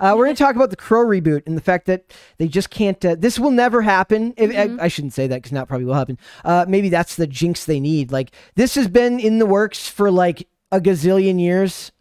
We're going to talk about the Crow reboot and the fact that they just can't. This will never happen. I shouldn't say that because now it probably will happen. Maybe that's the jinx they need. Like, this has been in the works for like a gazillion years.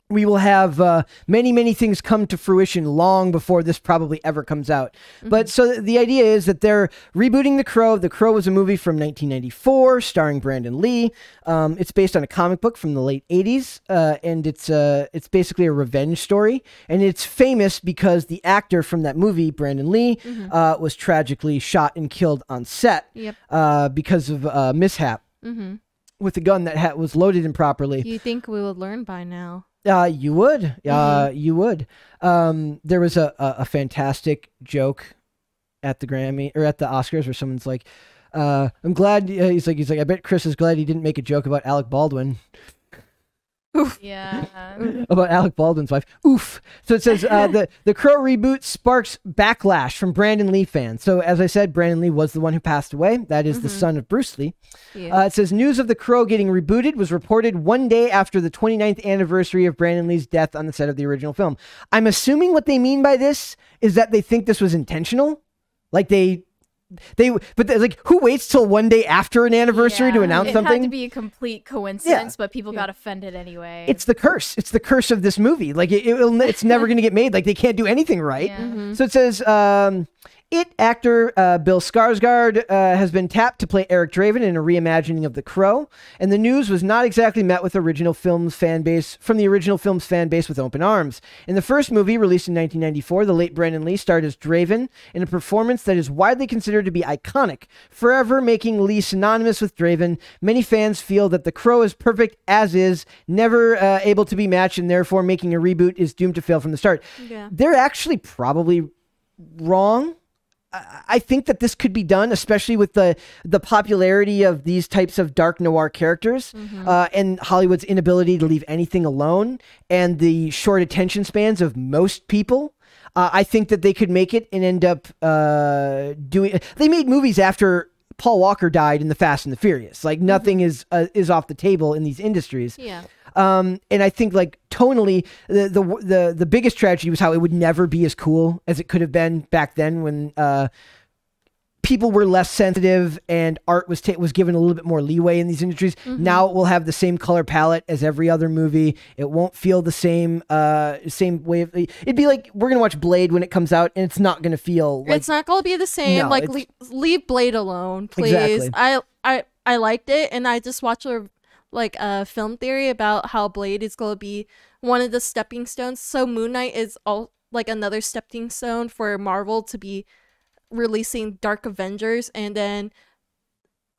We will have many, many things come to fruition long before this probably ever comes out. But so the idea is that they're rebooting The Crow. The Crow was a movie from 1994 starring Brandon Lee. It's based on a comic book from the late 80s, and it's basically a revenge story. And it's famous because the actor from that movie, Brandon Lee, was tragically shot and killed on set because of a mishap with a gun that was loaded improperly. You think we would learn by now? You would. You would. There was a fantastic joke at the Grammy or at the Oscars where someone's like, I'm glad he's like, I bet Chris is glad he didn't make a joke about Alec Baldwin. Oof. Yeah. About Alec Baldwin's wife. Oof. So it says the Crow reboot sparks backlash from Brandon Lee fans. So as I said, Brandon Lee was the one who passed away. That is the son of Bruce Lee. Yeah. It says news of the Crow getting rebooted was reported one day after the 29th anniversary of Brandon Lee's death on the set of the original film. I'm assuming what they mean by this is that they think this was intentional. Like but like, who waits till one day after an anniversary to announce something? It had to be a complete coincidence, but people got offended anyway. It's the curse. It's the curse of this movie. Like, it's never going to get made. Like, they can't do anything right. So it says, actor Bill Skarsgård has been tapped to play Eric Draven in a reimagining of The Crow, and the news was not exactly met with the original film's fan base with open arms. In the first movie, released in 1994, the late Brandon Lee starred as Draven in a performance that is widely considered to be iconic, forever making Lee synonymous with Draven. Many fans feel that The Crow is perfect as is, never able to be matched, and therefore making a reboot is doomed to fail from the start. Yeah. They're actually probably wrong. I think that this could be done, especially with the popularity of these types of dark noir characters and Hollywood's inability to leave anything alone and the short attention spans of most people. I think that they could make it and end up doing... They made movies after Paul Walker died in The Fast and the Furious. Like, nothing is off the table in these industries. Yeah. And I think, like, tonally, the biggest tragedy was how it would never be as cool as it could have been back then when people were less sensitive and art was given a little bit more leeway in these industries. Now it will have the same color palette as every other movie. It won't feel the same way of... It'd be like, we're going to watch Blade when it comes out, and it's not going to feel like... It's not going to be the same. No, like, leave Blade alone, please. Exactly. I liked it, and I just watched a film theory about how Blade is going to be one of the stepping stones. So Moon Knight is like another stepping stone for Marvel to be releasing Dark Avengers, and then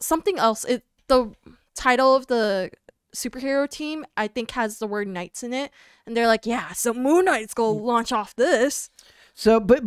something else. The title of the superhero team, I think, has the word Knights in it, and they're like, yeah, so Moon Knight's going to launch off this. So, but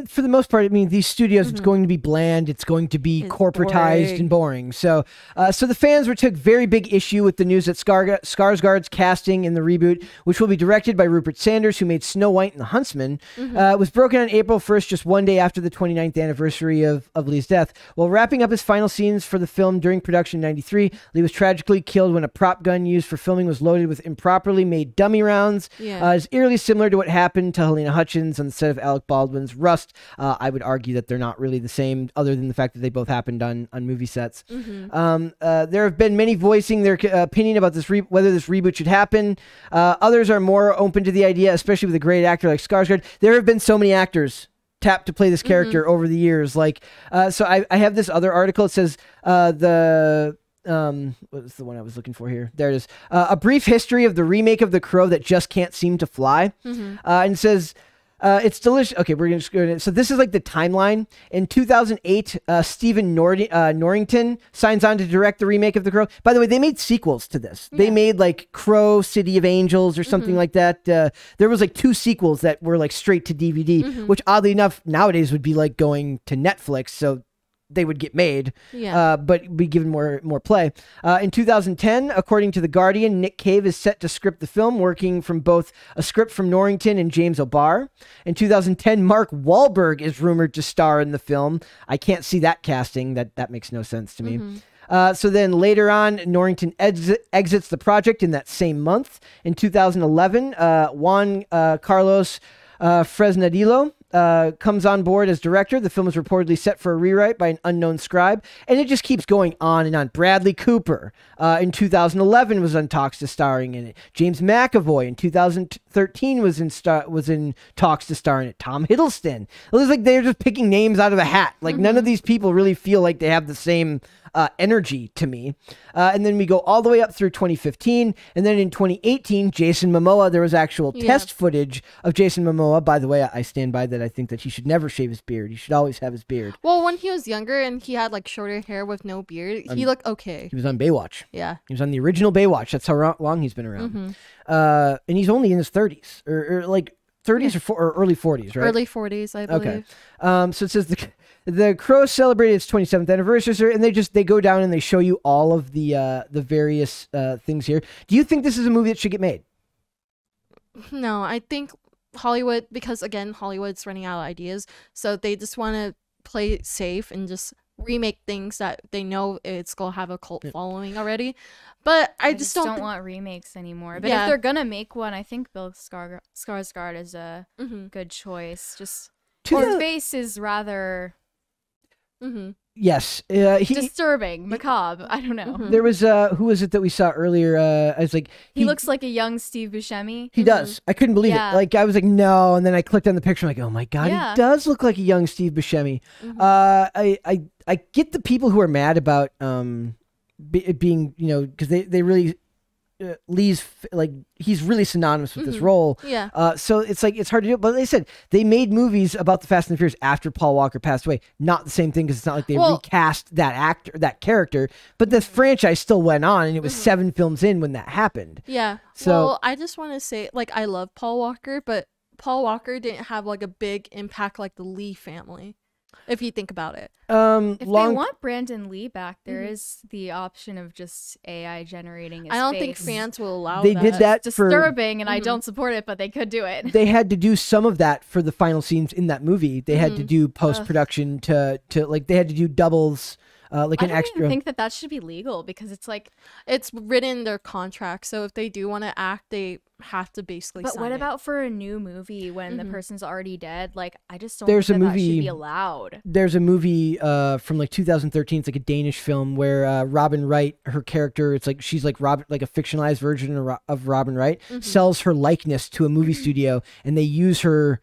for the most part, I mean, these studios, it's going to be bland. It's going to be corporatized and boring. So, the fans took very big issue with the news that Skarsgård's casting in the reboot, which will be directed by Rupert Sanders, who made Snow White and the Huntsman, was broken on April 1st, just one day after the 29th anniversary of Lee's death. While wrapping up his final scenes for the film during production in 93, Lee was tragically killed when a prop gun used for filming was loaded with improperly made dummy rounds. It's eerily similar to what happened to Helena Hutchins on the set of Alec Baldwin's Rust. I would argue that they're not really the same, other than the fact that they both happened on movie sets. There have been many voicing their opinion about this whether this reboot should happen. Others are more open to the idea, especially with a great actor like Skarsgård. There have been so many actors tapped to play this character over the years. Like, so I have this other article. It says what was the one I was looking for here? There it is. A brief history of the remake of The Crow that just can't seem to fly. And it says... it's delicious. Okay, we're going to go. So this is like the timeline. In 2008, Stephen Norrington signs on to direct the remake of The Crow. By the way, they made sequels to this. They made like Crow, City of Angels or something like that. There was like 2 sequels that were like straight to DVD, which oddly enough nowadays would be like going to Netflix. So they would get made, but be given more play. In 2010, according to The Guardian, Nick Cave is set to script the film, working from both a script from Norrington and James O'Barr. In 2010, Mark Wahlberg is rumored to star in the film. I can't see that casting. That makes no sense to me. So then later on, Norrington exits the project in that same month. In 2011, Juan Carlos Fresnadillo comes on board as director. The film is reportedly set for a rewrite by an unknown scribe, and it just keeps going on and on. Bradley Cooper in 2011 was on talks to starring in it. James McAvoy in 2013 was in talks to star in it. Tom Hiddleston. It looks like they're just picking names out of a hat. Like none of these people really feel like they have the same energy to me. And then we go all the way up through 2015. And then in 2018, Jason Momoa, there was actual test footage of Jason Momoa. By the way, I stand by that. I think that he should never shave his beard. He should always have his beard. Well, when he was younger and he had like shorter hair with no beard, he looked okay. He was on Baywatch. Yeah. He was on the original Baywatch. That's how long he's been around. And he's only in his 30s or like 30s or early 40s, right? Early 40s, I believe. Okay. So it says the Crow celebrated its 27th anniversary, and they go down and they show you all of the various things here. Do you think this is a movie that should get made? No, I think Hollywood, because again, Hollywood's running out of ideas, so they just want to play it safe and just remake things that they know it's gonna have a cult following already. But I just don't want remakes anymore. But if they're gonna make one, I think Bill Skarsgård is a good choice. Just his face is rather yes, disturbing, macabre. I don't know. There was who was it that we saw earlier? I was like, he looks like a young Steve Buscemi. He does. I couldn't believe it. Like I was like, no, and then I clicked on the picture. I'm like, oh my god, he does look like a young Steve Buscemi. I get the people who are mad about being, because they really Lee's like he's really synonymous with this role. Yeah. So it's like it's hard to do. But they said they made movies about the Fast and the Furious after Paul Walker passed away. Not the same thing because it's not like they recast that character. But the franchise still went on, and it was 7 films in when that happened. Yeah. So well, I just want to say, like, I love Paul Walker, but Paul Walker didn't have like a big impact like the Lee family. If you think about it. If they want Brandon Lee back, there is the option of just AI generating his I don't face. think fans will allow they that. did that it's disturbing, and I don't support it, but they could do it. They had to do some of that for the final scenes in that movie. They had to do post-production to like they had to do doubles. Like an extra. I don't think that should be legal because it's like it's written in their contract. So if they do want to act, they have to basically. But what it. about for a new movie when the person's already dead? Like I just don't. There's think a that movie. That should be allowed. There's a movie from like 2013. It's like a Danish film where Robin Wright, her character, it's like she's like like a fictionalized version of Robin Wright, sells her likeness to a movie studio, and they use her.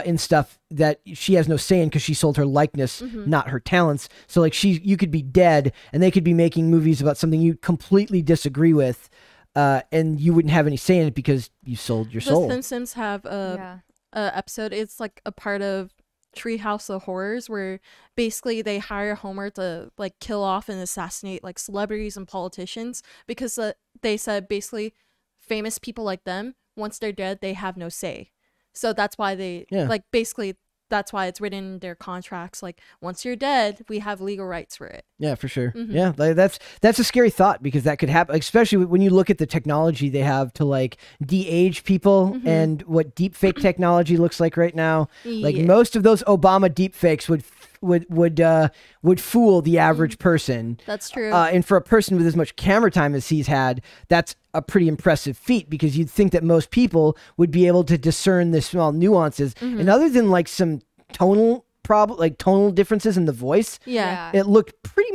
In stuff that she has no say in because she sold her likeness, not her talents. So like you could be dead and they could be making movies about something you completely disagree with, and you wouldn't have any say in it because you sold your soul. The Simpsons have a episode. It's like a part of Treehouse of Horrors where basically they hire Homer to like kill off and assassinate like celebrities and politicians because they said basically famous people like them, once they're dead, they have no say. So that's why they like basically that's why it's written in their contracts. Like once you're dead, we have legal rights for it. Yeah, for sure. Yeah, like, that's a scary thought because that could happen, especially when you look at the technology they have to like de-age people and what deepfake technology looks like right now. Like most of those Obama deepfakes would fool the average person. That's true. And for a person with as much camera time as he's had, that's a pretty impressive feat because you'd think that most people would be able to discern the small nuances. And other than like some tonal differences in the voice, it looked pretty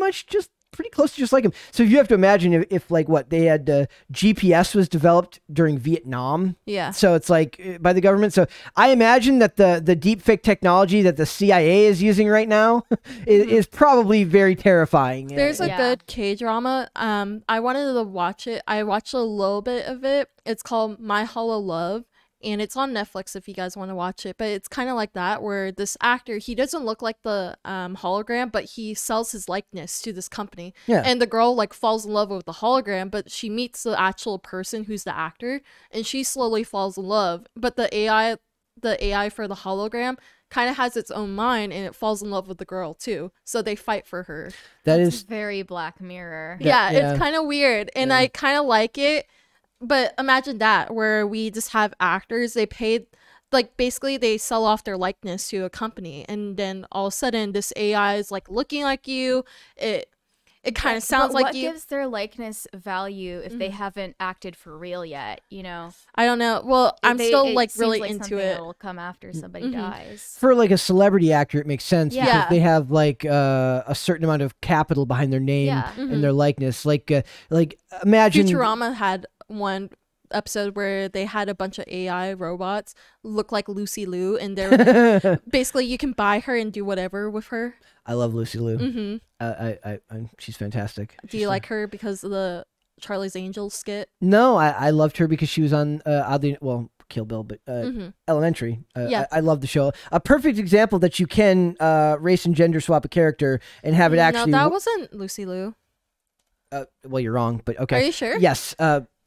close to just like him. So you have to imagine if like what they had GPS was developed during Vietnam. Yeah. So it's like by the government. So I imagine that the deepfake technology that the CIA is using right now is probably very terrifying. There's a good K-drama. I wanted to watch it. I watched a little bit of it. It's called My Hollow Love. And it's on Netflix if you guys want to watch it. But it's kind of like that where this actor, he doesn't look like the hologram, but he sells his likeness to this company. Yeah. And the girl like falls in love with the hologram, but she meets the actual person who's the actor, and she slowly falls in love. But the AI for the hologram kind of has its own mind, and it falls in love with the girl too. So they fight for her. That's very Black Mirror. Yeah, it's kind of weird, and I kind of like it. But imagine that, where we just have actors, they paid, like, basically they sell off their likeness to a company, and then all of a sudden this AI is, like, looking like you. It it kind of sounds like what gives their likeness value if they haven't acted for real yet, you know? I don't know. Well, I'm still like really like into it. It'll come after somebody dies. For like a celebrity actor, it makes sense because they have like a certain amount of capital behind their name and their likeness. Like imagine Futurama had one episode where they had a bunch of AI robots look like Lucy Liu, and they're basically you can buy her and do whatever with her. I love Lucy Liu. She's fantastic. Do you like her because of the Charlie's Angels skit? No, I loved her because she was on Kill Bill, but Elementary. I love the show. A perfect example that you can race and gender swap a character and have it actually. No, that wasn't Lucy Liu. Well, you're wrong, but okay. Are you sure? Yes.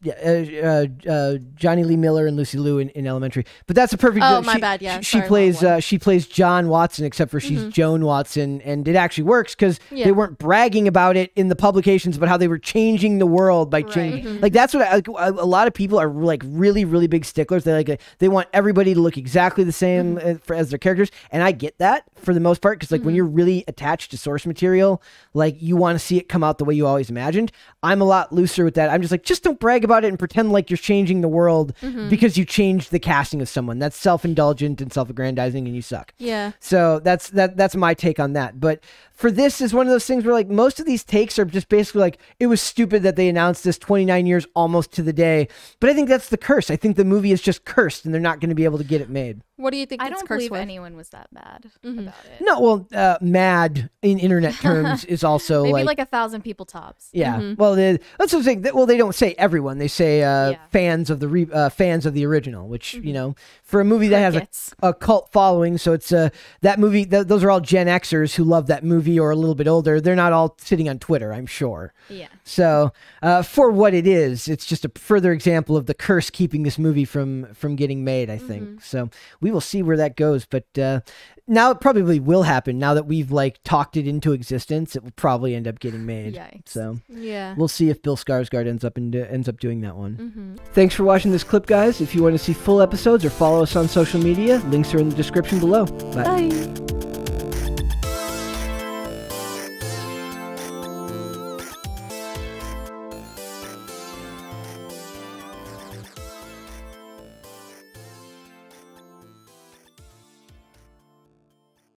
Johnny Lee Miller and Lucy Liu in Elementary, but that's a perfect. Oh, my bad. Yeah, she plays John Watson, except for she's Joan Watson, and it actually works because they weren't bragging about it in the publications, but how they were changing the world by changing. Like that's what a lot of people are like really, really big sticklers. They want everybody to look exactly the same as their characters, and I get that for the most part because like when you're really attached to source material, like you want to see it come out the way you always imagined. I'm a lot looser with that. I'm just like, just don't brag about it and pretend like you're changing the world because you changed the casting of someone. That's self-indulgent and self-aggrandizing, and you suck. Yeah. So that's my take on that. But for this is one of those things where like most of these takes are just basically like, it was stupid that they announced this 29 years almost to the day. But I think that's the curse. I think the movie is just cursed and they're not going to be able to get it made. What do you think? I don't believe anyone was that mad about it. No, well, mad in internet terms is also maybe like 1,000 people tops. Yeah. Well, that's what I'm saying. Well, they don't say everyone. They say fans of the original, which you know, for a movie that has a cult following, so it's that movie. Those are all Gen Xers who love that movie or a little bit older. They're not all sitting on Twitter, I'm sure. Yeah. So for what it is, it's just a further example of the curse keeping this movie from getting made, I think. So we will see where that goes, but now it probably will happen. Now that we've like talked it into existence, it will probably end up getting made. Yikes. So yeah, we'll see if Bill Skarsgård ends up doing that one. Thanks for watching this clip, guys. If you want to see full episodes or follow us on social media, links are in the description below. Bye.